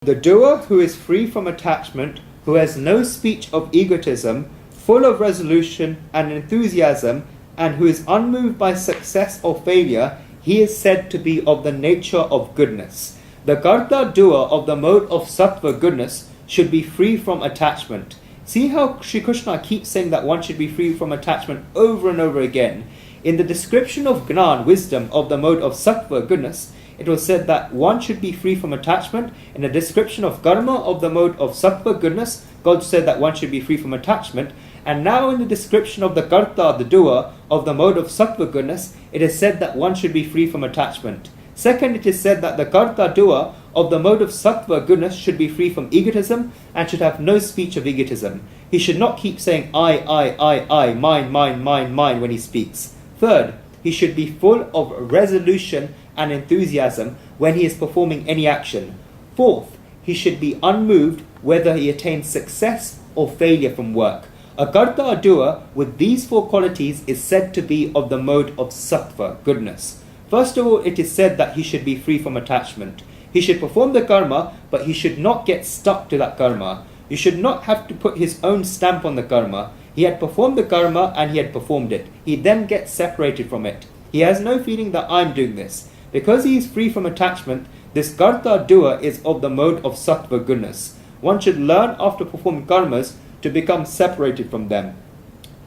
The doer who is free from attachment, who has no speech of egotism, full of resolution and enthusiasm, and who is unmoved by success or failure, he is said to be of the nature of goodness. The karta doer of the mode of sattva goodness should be free from attachment. See how Sri Krishna keeps saying that one should be free from attachment over and over again. In the description of Gnan, wisdom, of the mode of sattva goodness, it was said that one should be free from attachment. In the description of karma, of the mode of sattva goodness, God said that one should be free from attachment. And now in the description of the karta, the doer, of the mode of sattva goodness, it is said that one should be free from attachment. Second, it is said that the karta doer of the mode of sattva goodness should be free from egotism and should have no speech of egotism. He should not keep saying I, mine when he speaks. Third, he should be full of resolution and enthusiasm when he is performing any action. Fourth, he should be unmoved whether he attains success or failure from work. A karta doer with these four qualities is said to be of the mode of sattva, goodness. First of all, it is said that he should be free from attachment. He should perform the karma, but he should not get stuck to that karma. You should not have to put his own stamp on the karma. He had performed the karma and he had performed it. He then gets separated from it. He has no feeling that I'm doing this. Because he is free from attachment, this karta doer is of the mode of sattva goodness. One should learn after performing karmas to become separated from them.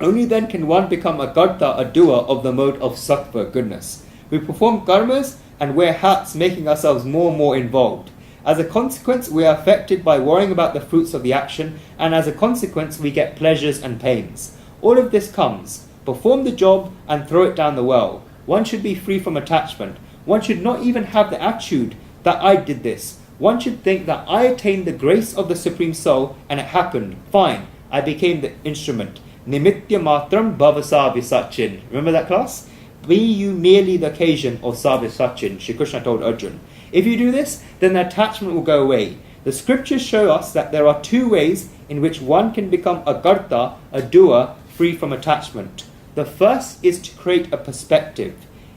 Only then can one become a karta, a doer of the mode of sattva goodness. We perform karmas and wear hats, making ourselves more and more involved. As a consequence, we are affected by worrying about the fruits of the action, and as a consequence, we get pleasures and pains. All of this comes. Perform the job and throw it down the well. One should be free from attachment. One should not even have the attitude that I did this. One should think that I attained the grace of the Supreme Soul and it happened. Fine, I became the instrument. Nimitya matram bhavasa visachin. Remember that class? Be you merely the occasion of savisachin, Shri Krishna told Arjuna. If you do this, then the attachment will go away. The scriptures show us that there are two ways in which one can become a karta, a doer, free from attachment. The first is to create a perspective.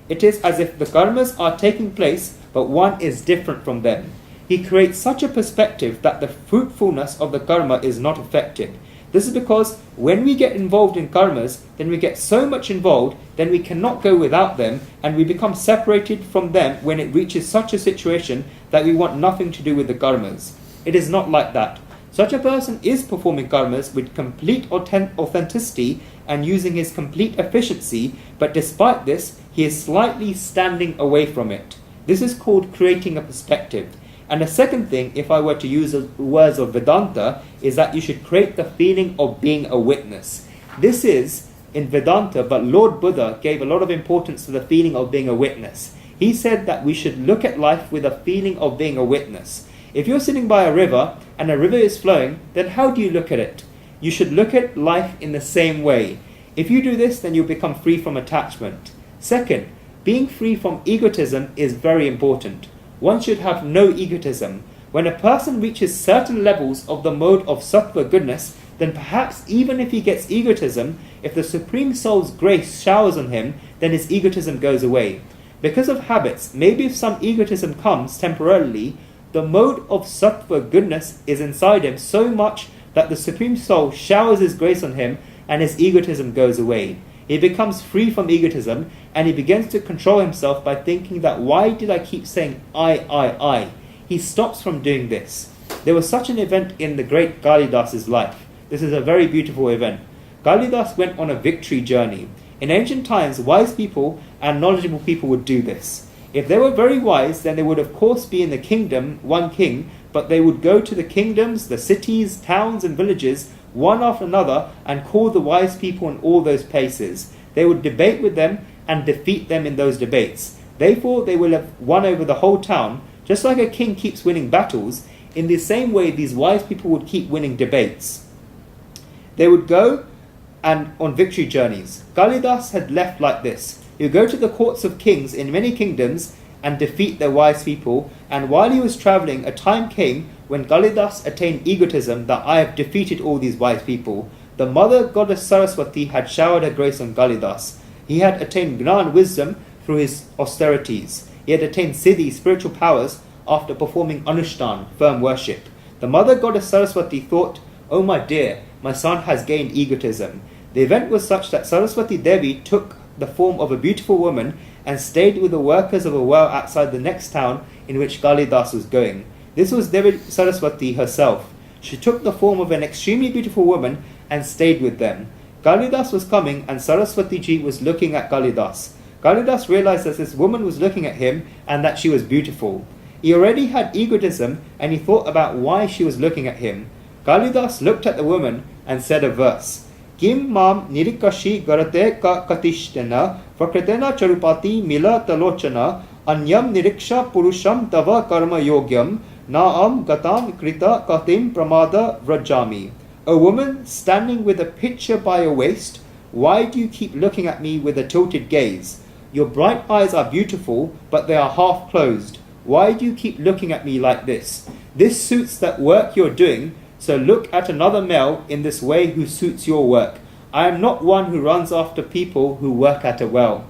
It is as if the karmas are taking place, but one is different from them. He creates such a perspective that the fruitfulness of the karma is not affected. This is because when we get involved in karmas, then we get so much involved, then we cannot go without them, and we become separated from them when it reaches such a situation that we want nothing to do with the karmas. It is not like that. Such a person is performing karmas with complete authenticity and using his complete efficiency, but despite this, he is slightly standing away from it. This is called creating a perspective. And the second thing, if I were to use the words of Vedanta, is that you should create the feeling of being a witness. This is in Vedanta, but Lord Buddha gave a lot of importance to the feeling of being a witness. He said that we should look at life with a feeling of being a witness. If you're sitting by a river and a river is flowing, then how do you look at it? You should look at life in the same way. If you do this, then you'll become free from attachment. Second, being free from egotism is very important. One should have no egotism. When a person reaches certain levels of the mode of sattva goodness, then perhaps even if he gets egotism, if the Supreme Soul's grace showers on him, then his egotism goes away. Because of habits, maybe if some egotism comes temporarily, the mode of sattva goodness is inside him so much that the Supreme Soul showers his grace on him and his egotism goes away. He becomes free from egotism and he begins to control himself by thinking that why did I keep saying I? He stops from doing this. There was such an event in the great Kalidas's life. This is a very beautiful event. Kalidas went on a victory journey. In ancient times, wise people and knowledgeable people would do this. If they were very wise, then they would of course be in the kingdom, one king, but they would go to the kingdoms, the cities, towns and villages, one after another, and call the wise people in all those places. They would debate with them and defeat them in those debates. Therefore, they will have won over the whole town. Just like a king keeps winning battles, in the same way these wise people would keep winning debates. They would go and on victory journeys. Kalidas had left like this. He would go to the courts of kings in many kingdoms and defeat their wise people, and while he was travelling, a time came when Kalidas attained egotism that I have defeated all these wise people. The mother goddess Saraswati had showered her grace on Kalidas. He had attained Gnan wisdom through his austerities. He had attained Siddhi, spiritual powers, after performing Anushtan, firm worship. The mother goddess Saraswati thought, "Oh my dear, my son has gained egotism." The event was such that Saraswati Devi took the form of a beautiful woman and stayed with the workers of a well outside the next town in which Kalidas was going. This was Devi Saraswati herself. She took the form of an extremely beautiful woman and stayed with them. Kalidas was coming and Saraswati ji was looking at Kalidas. Kalidas realized that this woman was looking at him and that she was beautiful. He already had egotism and he thought about why she was looking at him. Kalidas looked at the woman and said a verse. Kim mam nirikashi garate ka katishtena vakratena charupati mila talochana anyam niriksha purusham tava karma yogyam naam gatam krita katim pramada vrajami. A woman standing with a pitcher by your waist, why do you keep looking at me with a tilted gaze? Your bright eyes are beautiful, but they are half closed. Why do you keep looking at me like this? This suits that work you're doing, so look at another male in this way who suits your work. I am not one who runs after people who work at a well.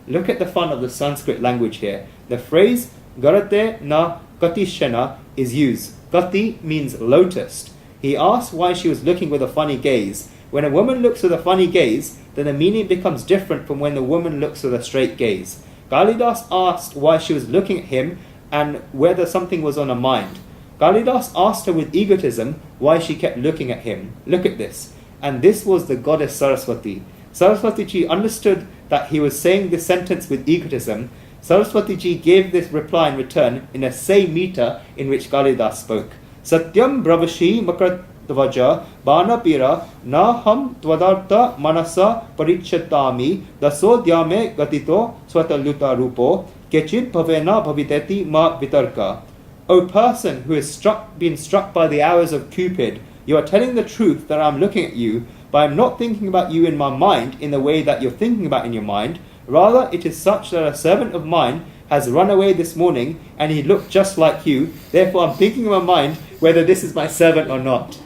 Look at the fun of the Sanskrit language here. The phrase garate na katishena is used. Gati means lotus. He asked why she was looking with a funny gaze. When a woman looks with a funny gaze, then the meaning becomes different from when the woman looks with a straight gaze. Kalidas asked why she was looking at him and whether something was on her mind. Kalidas asked her with egotism why she kept looking at him. Look at this. And this was the goddess Saraswati. Saraswati ji understood that he was saying this sentence with egotism. Saraswati ji gave this reply in return in the same meter in which Kalidas spoke. Satyam bravashi makratvaja banapira naham tvadartha manasa parichatami daso dhyame gatito swataluta rupo kechid bhavena bhaviteti ma vitarka. O person who has been struck by the arrows of Cupid, you are telling the truth that I am looking at you, but I am not thinking about you in my mind in the way that you're thinking about in your mind. Rather, it is such that a servant of mine has run away this morning and he looked just like you. Therefore, I'm thinking in my mind whether this is my servant or not.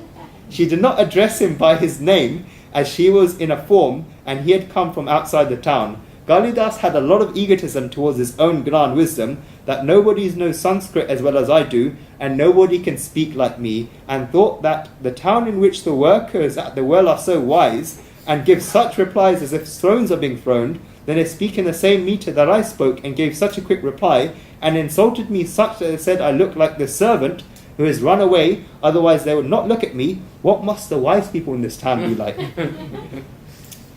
She did not address him by his name as she was in a form and he had come from outside the town. Kalidas had a lot of egotism towards his own grand wisdom, that nobody knows Sanskrit as well as I do, and nobody can speak like me, and thought that the town in which the workers at the well are so wise, and give such replies as if stones are being thrown, then they speak in the same meter that I spoke and gave such a quick reply, and insulted me such that they said I look like the servant who has run away, otherwise they would not look at me. What must the wise people in this town be like?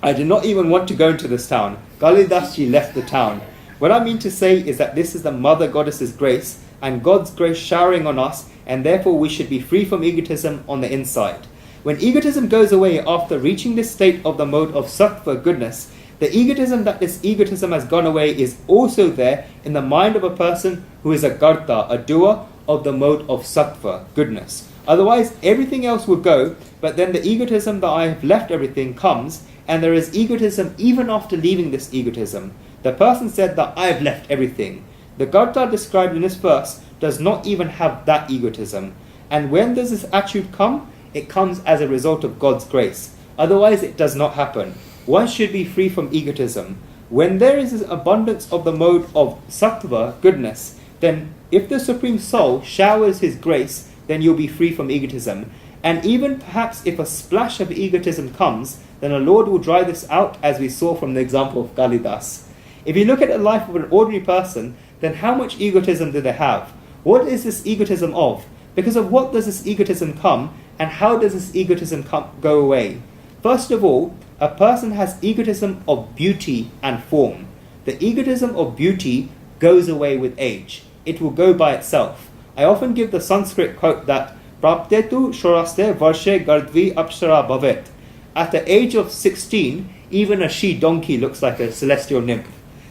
I did not even want to go into this town. Kalidas ji left the town. What I mean to say is that this is the Mother Goddess's grace, and God's grace showering on us, and therefore we should be free from egotism on the inside. When egotism goes away after reaching this state of the mode of sattva goodness, the egotism that this egotism has gone away is also there in the mind of a person who is a garta, a doer of the mode of sattva goodness. Otherwise, everything else will go, but then the egotism that I have left everything comes, and there is egotism even after leaving this egotism. The person said that I have left everything. The Garta described in this verse does not even have that egotism. And when does this attitude come? It comes as a result of God's grace. Otherwise, it does not happen. One should be free from egotism. When there is an abundance of the mode of sattva, goodness, then if the Supreme Soul showers His grace, then you'll be free from egotism. And even perhaps if a splash of egotism comes, then the Lord will dry this out, as we saw from the example of Kalidas. If you look at the life of an ordinary person, then how much egotism do they have? What is this egotism of? Because of what does this egotism come, and how does this egotism go away? First of all, a person has egotism of beauty and form. The egotism of beauty goes away with age. It will go by itself. I often give the Sanskrit quote that Praptetu shoraste varshe gardvi apsara bhavet. At the age of 16, even a she-donkey looks like a celestial nymph.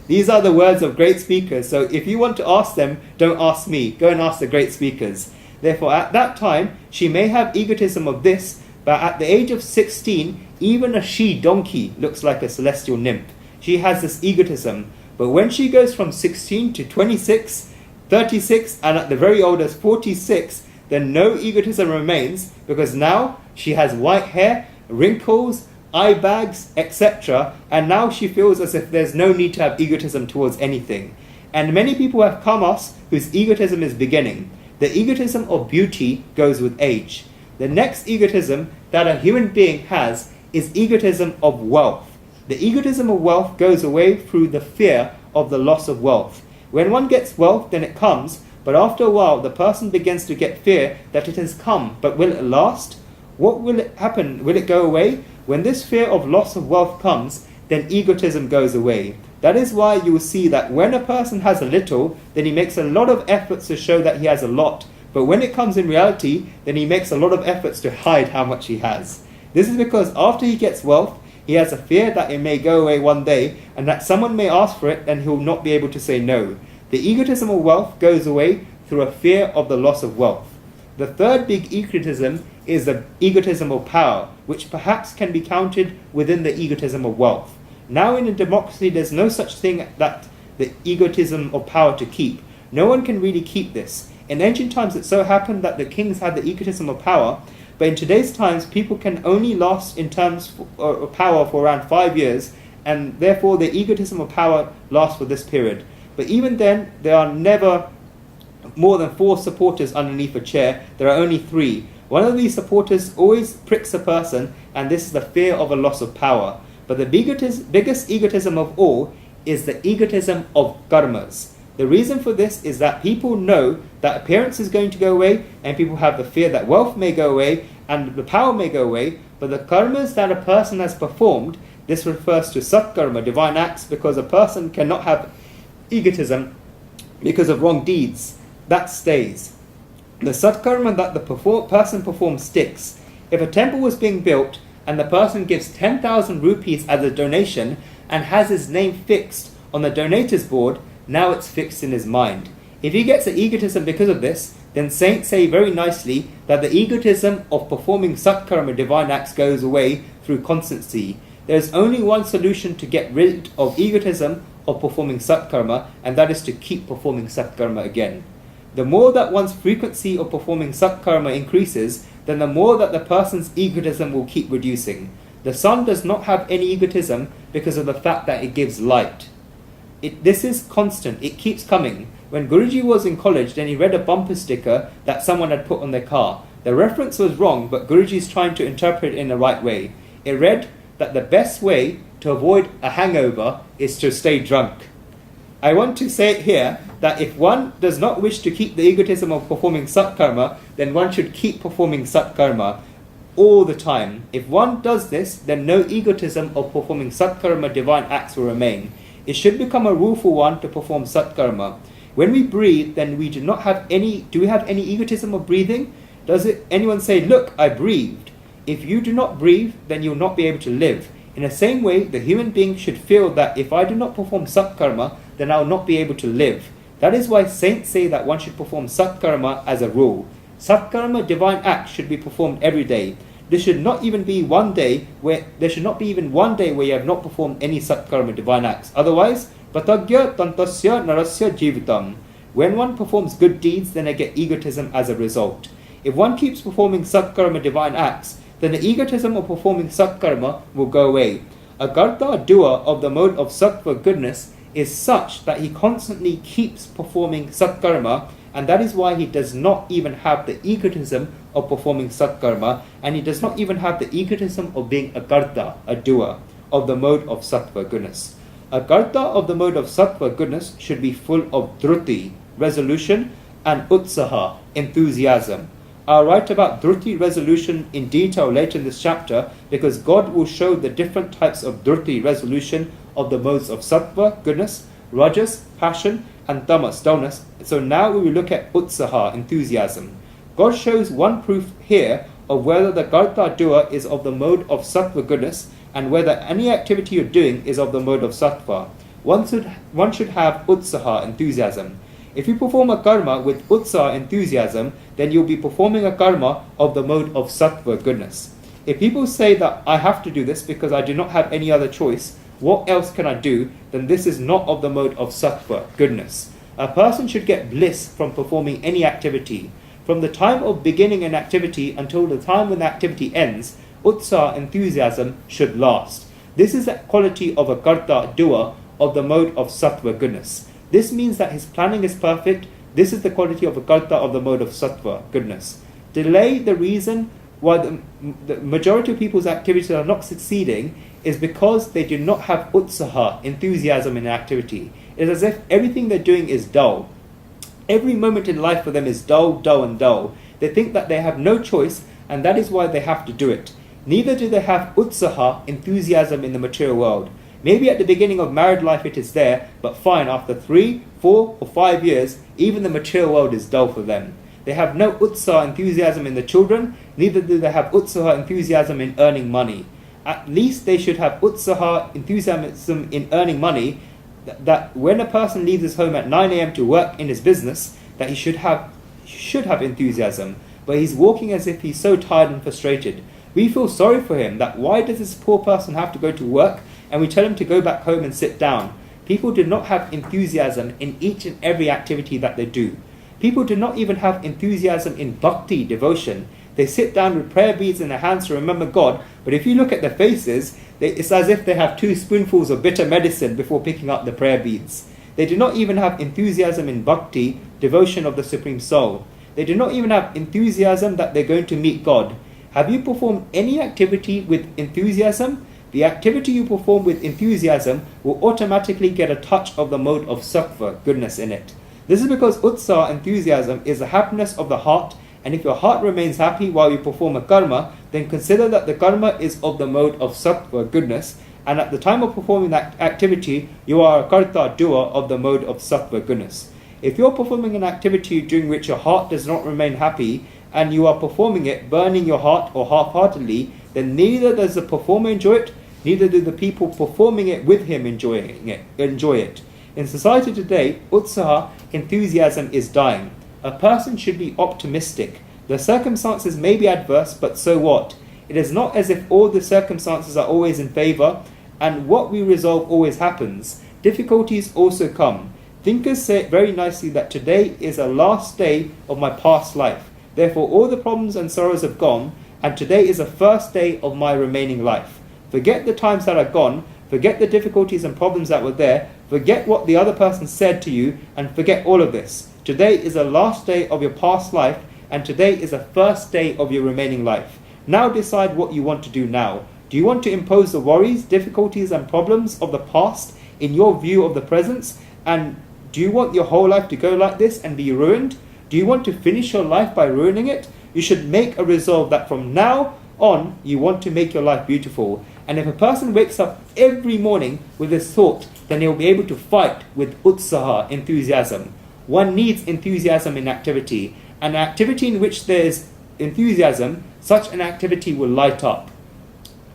These are the words of great speakers, so if you want to ask them, don't ask me, go and ask the great speakers. Therefore, at that time, she may have egotism of this, but at the age of 16, even a she-donkey looks like a celestial nymph. She has this egotism. But when she goes from 16 to 26, 36, and at the very oldest 46, then no egotism remains, because now she has white hair, wrinkles, eye bags, etc. And now she feels as if there's no need to have egotism towards anything. And many people have come us whose egotism is beginning. The egotism of beauty goes with age. The next egotism that a human being has is egotism of wealth. The egotism of wealth goes away through the fear of the loss of wealth. When one gets wealth, then it comes, but after a while the person begins to get fear that it has come, but will it last? What will it happen? Will it go away? When this fear of loss of wealth comes, then egotism goes away. That is why you will see that when a person has a little, then he makes a lot of efforts to show that he has a lot. But when it comes in reality, then he makes a lot of efforts to hide how much he has. This is because after he gets wealth, he has a fear that it may go away one day, and that someone may ask for it and he will not be able to say no. The egotism of wealth goes away through a fear of the loss of wealth. The third big egotism is the egotism of power, which perhaps can be counted within the egotism of wealth. Now in a democracy, there's no such thing that the egotism of power to keep. No one can really keep this. In ancient times, it so happened that the kings had the egotism of power, but in today's times, people can only last in terms of power for around 5 years, and therefore the egotism of power lasts for this period. But even then, there are never more than 4 supporters underneath a chair. There are only 3. One of these supporters always pricks a person, and this is the fear of a loss of power. But the biggest egotism of all is the egotism of karmas. The reason for this is that people know that appearance is going to go away, and people have the fear that wealth may go away and the power may go away, but the karmas that a person has performed, this refers to Satkarma, divine acts, because a person cannot have egotism because of wrong deeds. That stays. The Satkarma that the person performs sticks. If a temple was being built and the person gives 10,000 rupees as a donation and has his name fixed on the donators board, now it's fixed in his mind. If he gets an egotism because of this, then saints say very nicely that the egotism of performing Satkarma, divine acts, goes away through constancy. There is only one solution to get rid of egotism of performing Satkarma, and that is to keep performing Satkarma again. The more that one's frequency of performing Satkarma increases, then the more that the person's egotism will keep reducing. The sun does not have any egotism because of the fact that it gives light. This is constant, it keeps coming. When Guruji was in college, then he read a bumper sticker that someone had put on their car. The reference was wrong, but Guruji is trying to interpret it in the right way. It read that the best way to avoid a hangover is to stay drunk. I want to say it here that if one does not wish to keep the egotism of performing Satkarma, then one should keep performing Satkarma all the time. If one does this, then no egotism of performing Satkarma, divine acts, will remain. It should become a rule for one to perform Satkarma. When we breathe, then we do not have any. Do we have any egotism of breathing? Does anyone say, "Look, I breathed"? If you do not breathe, then you will not be able to live. In the same way, the human being should feel that if I do not perform Satkarma, then I will not be able to live. That is why saints say that one should perform Satkarma as a rule. Satkarma, divine acts, should be performed every day. There should not even be one day where you have not performed any Satkarma, divine acts. Otherwise, patagya tantasya narasya jivitam. When one performs good deeds, then they get egotism as a result. If one keeps performing Satkarma, divine acts, then the egotism of performing Satkarma will go away. A Garta, doer of the mode of Sattva goodness, is such that he constantly keeps performing Satkarma, and that is why he does not even have the egotism of performing Satkarma, and he does not even have the egotism of being a Garta, a doer of the mode of Sattva goodness. A Garta of the mode of Sattva goodness should be full of Dhruti, resolution, and Utsaha, enthusiasm. I'll write about Dhruti, resolution, in detail later in this chapter, because God will show the different types of Dhruti, resolution, of the modes of Sattva, goodness, Rajas, passion, and Tamas, dullness. So now we will look at Utsaha, enthusiasm. God shows one proof here of whether the Garta doer is of the mode of Sattva goodness, and whether any activity you're doing is of the mode of Sattva. One should have Utsaha, enthusiasm. If you perform a karma with Utsaha, enthusiasm, then you'll be performing a karma of the mode of Sattva, goodness. If people say that I have to do this because I do not have any other choice, what else can I do? Then this is not of the mode of Sattva, goodness. A person should get bliss from performing any activity. From the time of beginning an activity until the time when the activity ends, Utsaha, enthusiasm, should last. This is the quality of a Karta, doer of the mode of Sattva, goodness. This means that his planning is perfect. This is the quality of a karta of the mode of sattva, goodness. Delay, the reason why the majority of people's activities are not succeeding is because they do not have utsaha, enthusiasm in activity. It is as if everything they're doing is dull. Every moment in life for them is dull, dull, and dull. They think that they have no choice, and that is why they have to do it. Neither do they have utsaha, enthusiasm in the material world. Maybe at the beginning of married life it is there, but fine, after 3, 4, or 5 years, even the material world is dull for them. They have no utsaha, enthusiasm in the children, neither do they have utsaha, enthusiasm in earning money. At least they should have utsaha, enthusiasm in earning money, that when a person leaves his home at 9 a.m. to work in his business, that he should have enthusiasm, but he's walking as if he's so tired and frustrated. We feel sorry for him, that why does this poor person have to go to work, and we tell him to go back home and sit down. People do not have enthusiasm in each and every activity that they do. People do not even have enthusiasm in bhakti, devotion. They sit down with prayer beads in their hands to remember God, but if you look at their faces, it's as if they have 2 spoonfuls of bitter medicine before picking up the prayer beads. They do not even have enthusiasm in bhakti, devotion of the Supreme Soul. They do not even have enthusiasm that they're going to meet God. Have you performed any activity with enthusiasm? The activity you perform with enthusiasm will automatically get a touch of the mode of sattva, goodness in it. This is because utsaha, enthusiasm, is the happiness of the heart, and if your heart remains happy while you perform a karma, then consider that the karma is of the mode of sattva, goodness, and at the time of performing that activity, you are a karta, doer of the mode of sattva, goodness. If you're performing an activity during which your heart does not remain happy, and you are performing it burning your heart or half-heartedly, then neither does the performer enjoy it, neither do the people performing it with him enjoy it. In society today, utsaha, enthusiasm, is dying. A person should be optimistic. The circumstances may be adverse, but so what? It is not as if all the circumstances are always in favour, and what we resolve always happens. Difficulties also come. Thinkers say it very nicely that today is a last day of my past life. Therefore all the problems and sorrows have gone, and today is the first day of my remaining life. Forget the times that are gone, forget the difficulties and problems that were there, forget what the other person said to you, and forget all of this. Today is the last day of your past life, and today is the first day of your remaining life. Now decide what you want to do now. Do you want to impose the worries, difficulties, and problems of the past in your view of the present? And do you want your whole life to go like this and be ruined? Do you want to finish your life by ruining it? You should make a resolve that from now on you want to make your life beautiful. And if a person wakes up every morning with this thought, then he'll be able to fight with utsaha, enthusiasm. One needs enthusiasm in activity. An activity in which there is enthusiasm, such an activity will light up.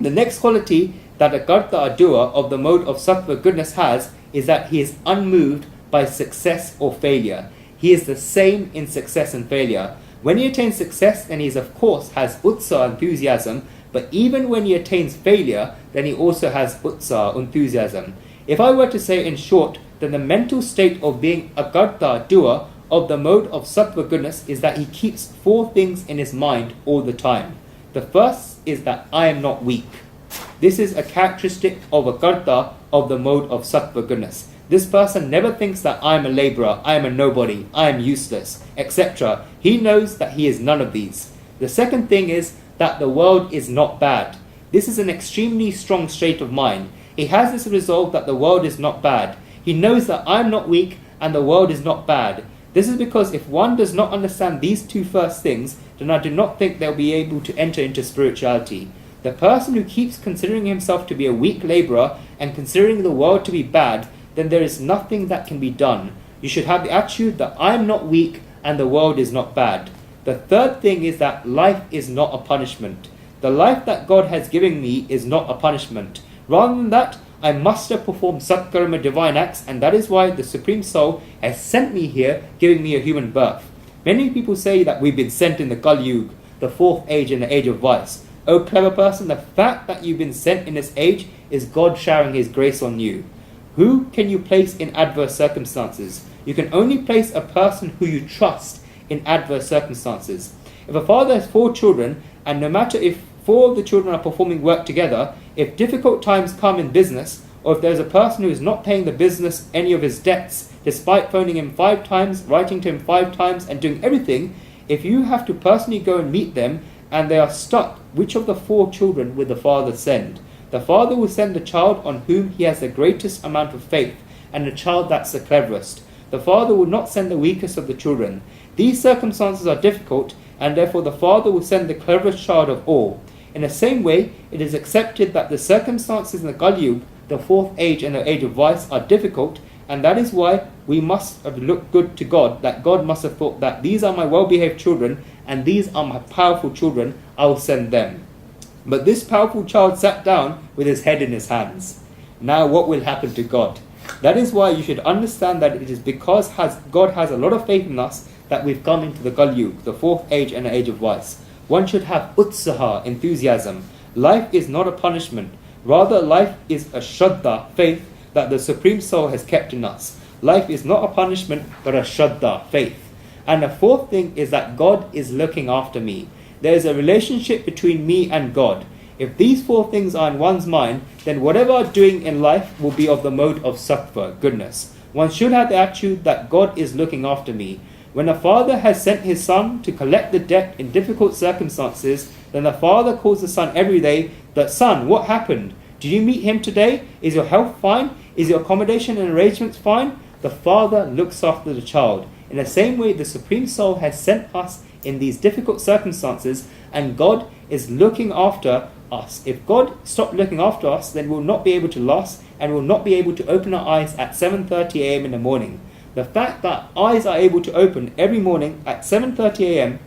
The next quality that a karta, a doer of the mode of sattva, goodness, has is that he is unmoved by success or failure. He is the same in success and failure. When he attains success, then he of course has utsaha, enthusiasm, but even when he attains failure, then he also has utsaha, enthusiasm. If I were to say in short, then the mental state of being a karta, doer of the mode of sattva, goodness, is that he keeps 4 things in his mind all the time. The first is that I am not weak. This is a characteristic of a karta of the mode of sattva, goodness. This person never thinks that I am a labourer, I am a nobody, I am useless, etc. He knows that he is none of these. The second thing is that the world is not bad. This is an extremely strong state of mind. He has this resolve that the world is not bad. He knows that I am not weak and the world is not bad. This is because if one does not understand these 2 first things, then I do not think they'll be able to enter into spirituality. The person who keeps considering himself to be a weak labourer and considering the world to be bad, then there is nothing that can be done. You should have the attitude that I am not weak and the world is not bad. The third thing is that life is not a punishment. The life that God has given me is not a punishment. Rather than that, I must have performed Satkarma, divine acts, and that is why the Supreme Soul has sent me here, giving me a human birth. Many people say that we've been sent in the Kali Yuga, the 4th age and the age of vice. Oh clever person, the fact that you've been sent in this age is God showering His grace on you. Who can you place in adverse circumstances? You can only place a person who you trust in adverse circumstances. If a father has 4 children, and no matter if 4 of the children are performing work together, if difficult times come in business, or if there's a person who is not paying the business any of his debts, despite phoning him 5 times, writing to him 5 times, and doing everything, if you have to personally go and meet them and they are stuck, which of the 4 children will the father send? The father will send the child on whom he has the greatest amount of faith, and the child that's the cleverest. The father will not send the weakest of the children. These circumstances are difficult, and therefore the father will send the cleverest child of all. In the same way, it is accepted that the circumstances in the Kali Yuga, the 4th age and the age of vice, are difficult, and that is why we must have looked good to God, that God must have thought that these are my well-behaved children, and these are my powerful children, I will send them. But this powerful child sat down with his head in his hands. Now what will happen to God? That is why you should understand that it is because God has a lot of faith in us that we've come into the Kali Yuga, the 4th age and the age of vice. One should have utsaha, enthusiasm. Life is not a punishment. Rather, life is a shraddha, faith, that the Supreme Soul has kept in us. Life is not a punishment, but a shraddha, faith. And the 4th thing is that God is looking after me. There is a relationship between me and God. If these 4 things are in one's mind, then whatever I'm doing in life will be of the mode of sattva, goodness. One should have the attitude that God is looking after me. When a father has sent his son to collect the debt in difficult circumstances, then the father calls the son every day, that son, what happened? Did you meet him today? Is your health fine? Is your accommodation and arrangements fine? The father looks after the child. In the same way, the Supreme Soul has sent us in these difficult circumstances, and God is looking after us. If God stopped looking after us, then we'll not be able to last, and we'll not be able to open our eyes at 7:30 a.m. in the morning. The fact that eyes are able to open every morning at 7:30 a.m.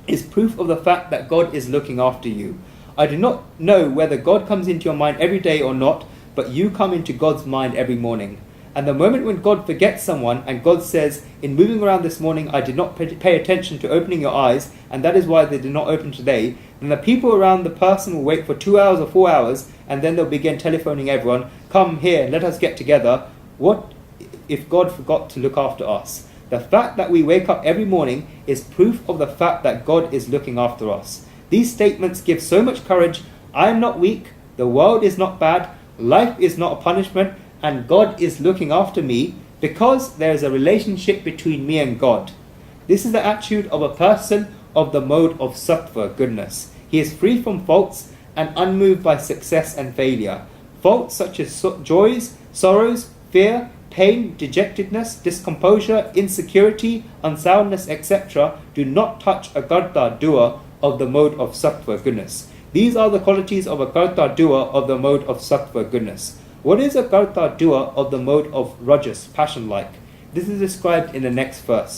is proof of the fact that God is looking after you. I do not know whether God comes into your mind every day or not, but you come into God's mind every morning. And the moment when God forgets someone and God says, in moving around this morning, I did not pay attention to opening your eyes, and that is why they did not open today, then the people around the person will wait for 2 hours or 4 hours, and then they'll begin telephoning everyone, come here, let us get together. What if God forgot to look after us? The fact that we wake up every morning is proof of the fact that God is looking after us. These statements give so much courage. I am not weak, the world is not bad, life is not a punishment, and God is looking after me because there is a relationship between me and God. This is the attitude of a person of the mode of sattva, goodness. He is free from faults and unmoved by success and failure. Faults such as joys, sorrows, fear, pain, dejectedness, discomposure, insecurity, unsoundness, etc. do not touch a karta doer of the mode of sattva, goodness. These are the qualities of a karta doer of the mode of sattva, goodness. What is a karta doer of the mode of rajas, passion-like? This is described in the next verse.